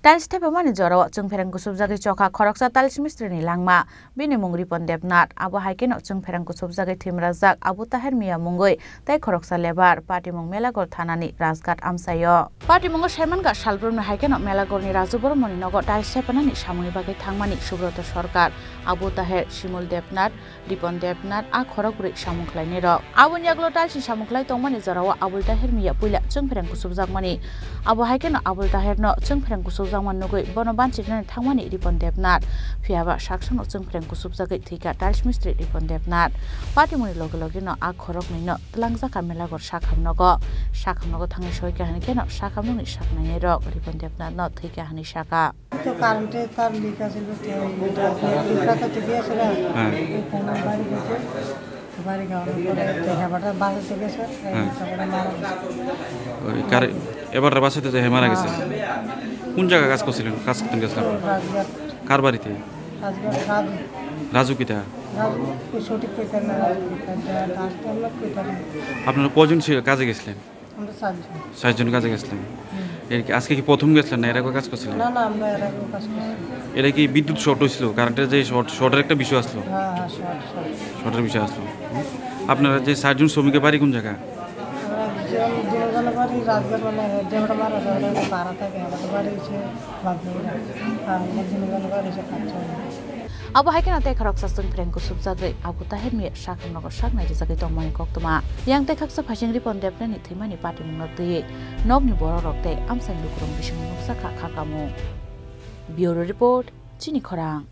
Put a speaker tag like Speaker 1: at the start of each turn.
Speaker 1: Tiles Thepamani Jorao Chwng Pherang Kusubjagwi Chokha Khoroksa tiles Mistri ni Langma Bini Mung Ripan Debnath abo Haikheno Chwng Pherang Kusubjagwi Thowimwrajak abo Tahar Mungwi tai Khoroksa lebar Patimung Melaghar Thanani Rajghat Amchaio Patimung Semanga Salbrumni Haikheno Melaghar ni Rajuboromoni nogo tiles Thepamani samuni bagai thangmani Subrata Sarkar abo Tahar Simul Debnath Ripan Debnath a Khorokbri samungkhlaini rok aboni aglo tiles ni samungkhlai tongmani Jorao abo Tahar miya puila Chwng Pherang Kusubjagmani abo Haikheno abo Tahar no Chwng Pherang Kusubjagman nugui bono banchirani thangmani Ripan Debnath phiaba saksono Chwng Pherang Kusubjagwi thika tiles Mistri Ripan Debnath Patimuni loge no a khorokni no tlangjaka Melaghar sakhamnogo thangi soika hani keno sakhamnoni saknai rok Ripan Debnath no thika hani saka
Speaker 2: तो करंटे तार leakage लिखा तो दिया sir बारी गाँव में हेमाटा बांध दिया सर हेमाटा मारा
Speaker 3: कार এবার বাসাতে যে মারা গেছে কোন জায়গা কাজ করছিলেন কাজ করতে গেছিলেন
Speaker 2: राजघाट
Speaker 3: কার বাড়িতে
Speaker 2: राजघाट
Speaker 3: রাজু কিটা
Speaker 2: राजू को छोटी कोई करना राजू की डांसते हम लोग कोई करना
Speaker 3: আপনারা কজন ছিল কাজে গেছিলেন
Speaker 2: हम तो साथ
Speaker 3: 6 জন কাজে গেছিলেন এর কি আজকে কি প্রথম গেছিলেন না এর আগে কাজ করছিলেন
Speaker 2: ना ना हम लोग ऐसा कोई काज करते
Speaker 3: এটা কি বিদ্যুৎ শর্ট হয়েছিল কারেন্টের যে শর্টের একটা বিষয় আসলো
Speaker 2: हाँ हाँ शॉर्ट
Speaker 3: শর্টের বিষয় আসলো আপনারা যে 6 জন শ্রমিকের বাড়ি কোন জায়গা
Speaker 2: हम दोनों जन बारी राजघाट वाला है देवड़ा मारा सारा बारह तक है तो बारी से बात नहीं हाँ दोनों जन बारी से काचा
Speaker 1: abo Haikheno tai Khoroksa Chwng Pherang Kusubjagwi abo Tahar miya sakhamnogo saknai rijagwi tongmani koktoma yang tai khaksa phasing Ripan Debnath ni Thepamani Patimung no tui nokni borok tai Amchaio lukurong bising noksa khakamung Bureau Report Chini Khorang